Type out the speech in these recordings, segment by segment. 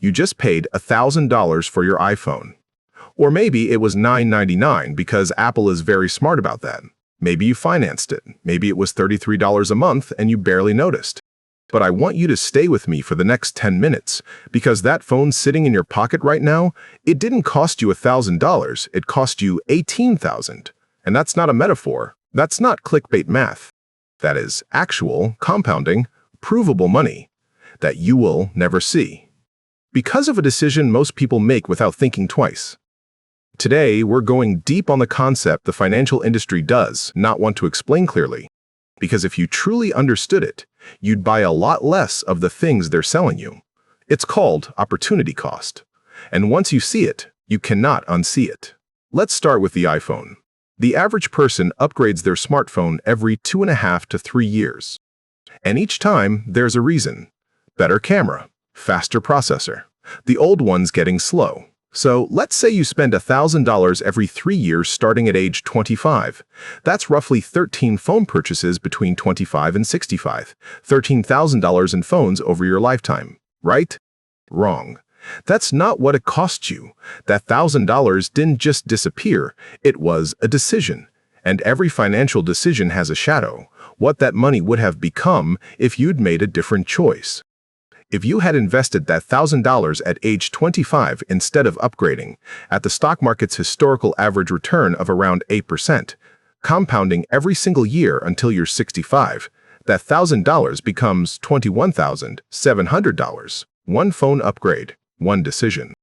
You just paid $1,000 for your iPhone. Or maybe it was $999 because Apple is very smart about that. Maybe you financed it. Maybe it was $33 a month and you barely noticed. But I want you to stay with me for the next 10 minutes because that phone sitting in your pocket right now, it didn't cost you $1,000, it cost you $18,000. And that's not a metaphor. That's not clickbait math. That is actual, compounding, provable money that you will never see. Because of a decision most people make without thinking twice. Today, we're going deep on the concept the financial industry does not want to explain clearly. Because if you truly understood it, you'd buy a lot less of the things they're selling you. It's called opportunity cost. And once you see it, you cannot unsee it. Let's start with the iPhone. The average person upgrades their smartphone every 2.5 to 3 years. And each time, there's a reason. Better camera, faster processor. The old one's getting slow. So let's say you spend $1,000 every 3 years starting at age 25. That's roughly 13 phone purchases between 25 and 65. $13,000 in phones over your lifetime, right? Wrong. That's not what it cost you. That $1,000 didn't just disappear, it was a decision. And every financial decision has a shadow, what that money would have become if you'd made a different choice. If you had invested that $1,000 at age 25 instead of upgrading, at the stock market's historical average return of around 8%, compounding every single year until you're 65, that $1,000 becomes $21,700. One phone upgrade, one decision.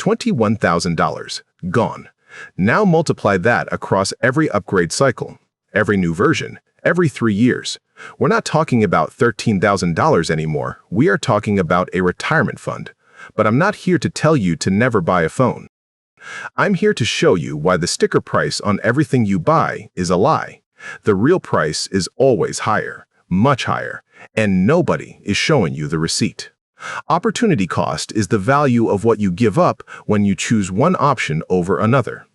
$21,000, gone. Now multiply that across every upgrade cycle, every new version, every 3 years. We're not talking about $13,000 anymore. We are talking about a retirement fund. But I'm not here to tell you to never buy a phone. I'm here to show you why the sticker price on everything you buy is a lie. The real price is always higher, much higher, and nobody is showing you the receipt. Opportunity cost is the value of what you give up when you choose one option over another.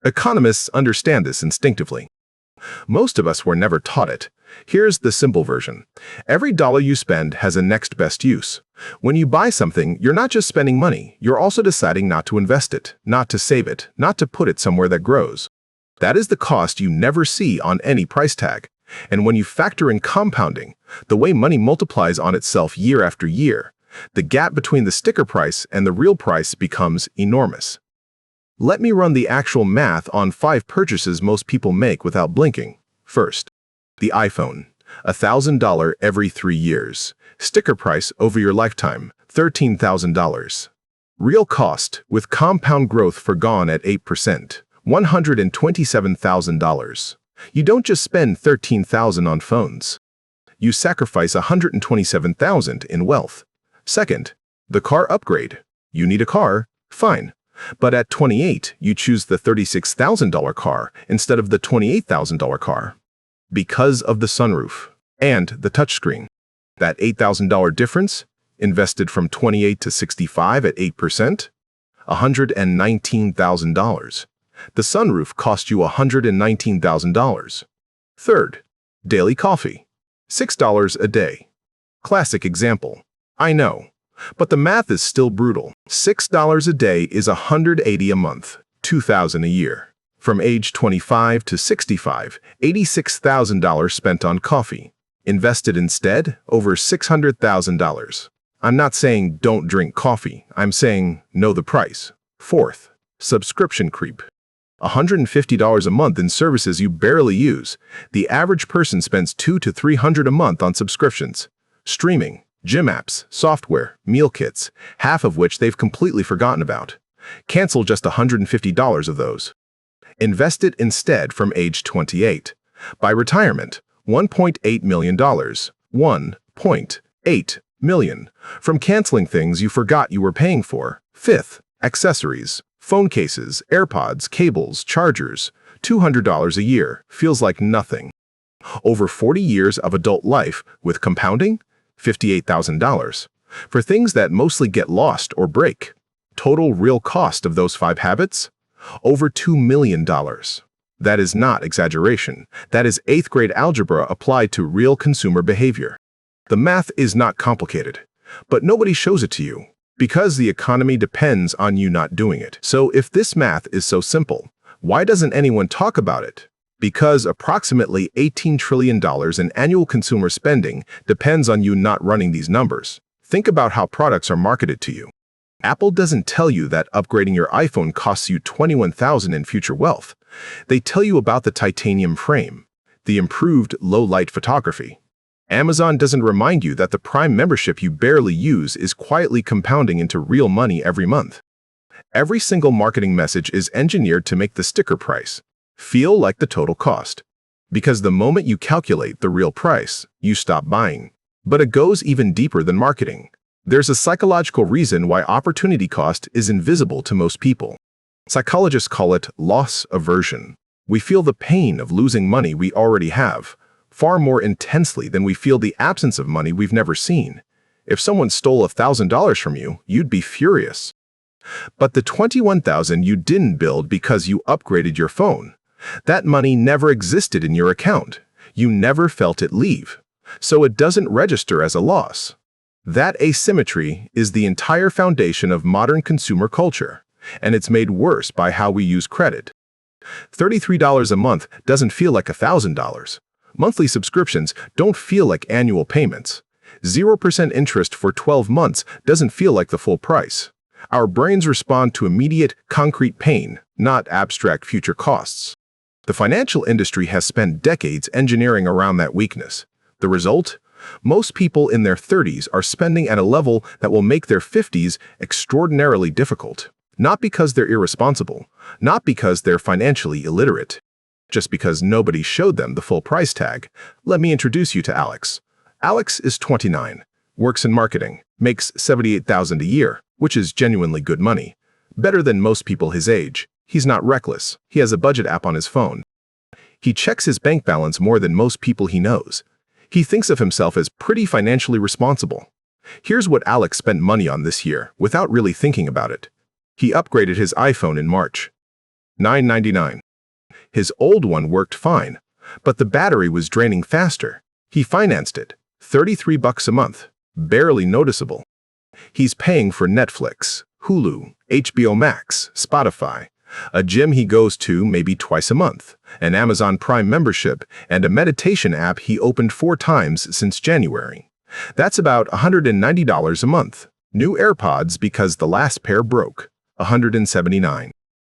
Economists understand this instinctively. Most of us were never taught it. Here's the simple version. Every dollar you spend has a next best use. When you buy something, you're not just spending money, you're also deciding not to invest it, not to save it, not to put it somewhere that grows. That is the cost you never see on any price tag. And when you factor in compounding, the way money multiplies on itself year after year, the gap between the sticker price and the real price becomes enormous. Let me run the actual math on 5 purchases most people make without blinking. First, the iPhone, $1,000 every 3 years. Sticker price over your lifetime, $13,000. Real cost, with compound growth forgone at 8%, $127,000. You don't just spend $13,000 on phones. You sacrifice $127,000 in wealth. Second, the car upgrade. You need a car? Fine. But at 28, you choose the $36,000 car instead of the $28,000 car. Because of the sunroof and the touchscreen. That $8,000 difference, invested from 28 to 65 at 8%, $119,000. The sunroof cost you $119,000. Third, daily coffee, $6 a day. Classic example. I know, but the math is still brutal. $6 a day is $180 a month, $2,000 a year. From age 25 to 65, $86,000 spent on coffee. Invested instead, over $600,000. I'm not saying don't drink coffee. I'm saying know the price. Fourth, subscription creep. $150 a month in services you barely use. The average person spends $200 to $300 a month on subscriptions. Streaming, gym apps, software, meal kits, half of which they've completely forgotten about. Cancel just $150 of those. Invest it instead from age 28. By retirement, $1.8 million. $1.8 million. From canceling things you forgot you were paying for. Fifth, accessories. Phone cases, AirPods, cables, chargers. $200 a year feels like nothing. Over 40 years of adult life with compounding, $58,000. For things that mostly get lost or break. Total real cost of those 5 habits? Over $2 million. That is not exaggeration. That is 8th grade algebra applied to real consumer behavior. The math is not complicated, but nobody shows it to you. Because the economy depends on you not doing it. So if this math is so simple, why doesn't anyone talk about it? Because approximately $18 trillion in annual consumer spending depends on you not running these numbers. Think about how products are marketed to you. Apple doesn't tell you that upgrading your iPhone costs you $21,000 in future wealth. They tell you about the titanium frame, the improved low-light photography. Amazon doesn't remind you that the Prime membership you barely use is quietly compounding into real money every month. Every single marketing message is engineered to make the sticker price feel like the total cost. Because the moment you calculate the real price, you stop buying. But it goes even deeper than marketing. There's a psychological reason why opportunity cost is invisible to most people. Psychologists call it loss aversion. We feel the pain of losing money we already have far more intensely than we feel the absence of money we've never seen. If someone stole $1,000 from you, you'd be furious. But the $21,000 you didn't build because you upgraded your phone, that money never existed in your account. You never felt it leave. So it doesn't register as a loss. That asymmetry is the entire foundation of modern consumer culture, and it's made worse by how we use credit. $33 a month doesn't feel like $1,000. Monthly subscriptions don't feel like annual payments. 0% interest for 12 months doesn't feel like the full price. Our brains respond to immediate, concrete pain, not abstract future costs. The financial industry has spent decades engineering around that weakness. The result? Most people in their 30s are spending at a level that will make their 50s extraordinarily difficult. Not because they're irresponsible, not because they're financially illiterate, just because nobody showed them the full price tag. Let me introduce you to Alex. Alex is 29, works in marketing, makes $78,000 a year, which is genuinely good money. Better than most people his age. He's not reckless. He has a budget app on his phone. He checks his bank balance more than most people he knows. He thinks of himself as pretty financially responsible. Here's what Alex spent money on this year without really thinking about it. He upgraded his iPhone in March. $9.99. His old one worked fine, but the battery was draining faster. He financed it. $33 a month. Barely noticeable. He's paying for Netflix, Hulu, HBO Max, Spotify, a gym he goes to maybe twice a month, an Amazon Prime membership, and a meditation app he opened 4 times since January. That's about $190 a month. New AirPods because the last pair broke. $179.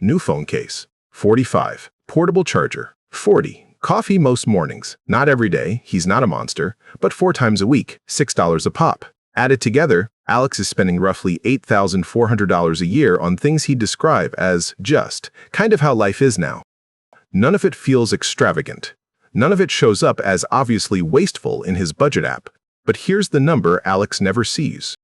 New phone case. $45. Portable charger. $40. Coffee most mornings. Not every day, he's not a monster, but 4 times a week, $6 a pop. Added together, Alex is spending roughly $8,400 a year on things he'd describe as just kind of how life is now. None of it feels extravagant. None of it shows up as obviously wasteful in his budget app. But here's the number Alex never sees.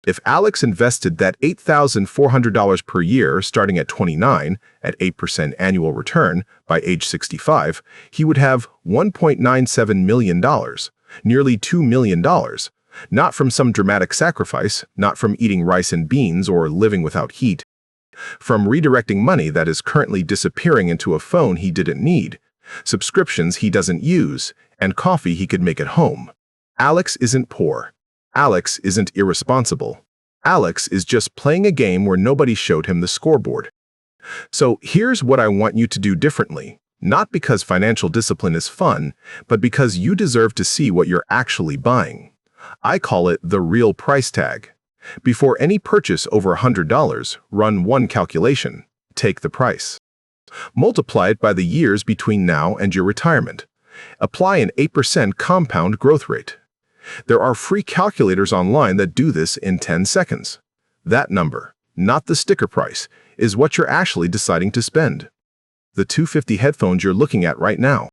If Alex invested that $8,400 per year starting at 29 at 8% annual return by age 65, he would have $1.97 million, nearly $2 million. Not from some dramatic sacrifice, not from eating rice and beans or living without heat. From redirecting money that is currently disappearing into a phone he didn't need, subscriptions he doesn't use, and coffee he could make at home. Alex isn't poor. Alex isn't irresponsible. Alex is just playing a game where nobody showed him the scoreboard. So here's what I want you to do differently. Not because financial discipline is fun, but because you deserve to see what you're actually buying. I call it the real price tag. Before any purchase over $100, run one calculation. Take the price. Multiply it by the years between now and your retirement. Apply an 8% compound growth rate. There are free calculators online that do this in 10 seconds. That number, not the sticker price, is what you're actually deciding to spend. The $250 headphones you're looking at right now.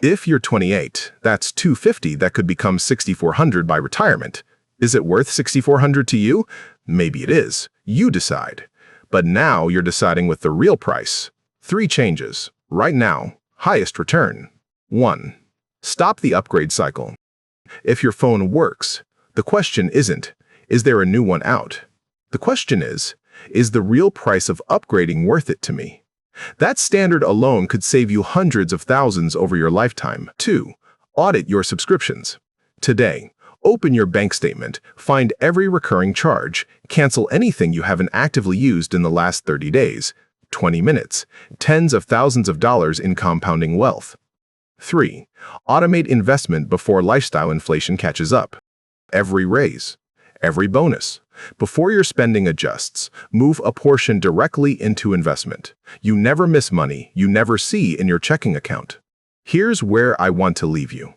If you're 28, that's $250 that could become $6,400 by retirement. Is it worth $6,400 to you? Maybe it is. You decide. But now you're deciding with the real price. 3 changes. Right now, highest return. 1. Stop the upgrade cycle. If your phone works, the question isn't, is there a new one out? The question is the real price of upgrading worth it to me? That standard alone could save you hundreds of thousands over your lifetime. 2. Audit your subscriptions. Today, Open your bank statement, find every recurring charge, cancel anything you haven't actively used in the last 30 days, 20 minutes, tens of thousands of dollars in compounding wealth. 3. Automate investment before lifestyle inflation catches up. Every raise, every bonus, before your spending adjusts, move a portion directly into investment. You never miss money you never see in your checking account. Here's where I want to leave you.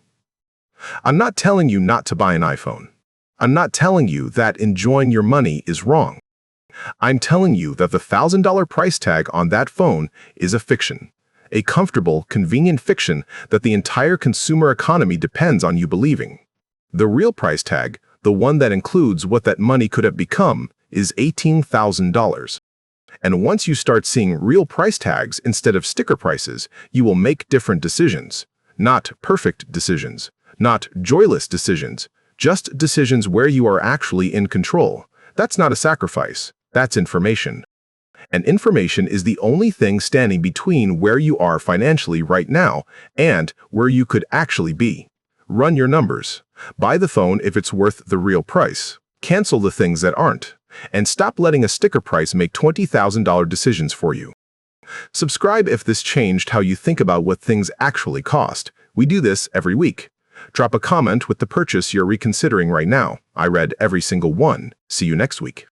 I'm not telling you not to buy an iPhone. I'm not telling you that enjoying your money is wrong. I'm telling you that the $1,000 price tag on that phone is a fiction. A comfortable, convenient fiction that the entire consumer economy depends on you believing. The real price tag, the one that includes what that money could have become, is $18,000. And once you start seeing real price tags instead of sticker prices, you will make different decisions. Not perfect decisions. Not joyless decisions, just decisions where you are actually in control. That's not a sacrifice, that's information. And information is the only thing standing between where you are financially right now and where you could actually be. Run your numbers. Buy the phone if it's worth the real price. Cancel the things that aren't. And stop letting a sticker price make $20,000 decisions for you. Subscribe if this changed how you think about what things actually cost. We do this every week. Drop a comment with the purchase you're reconsidering right now. I read every single one. See you next week.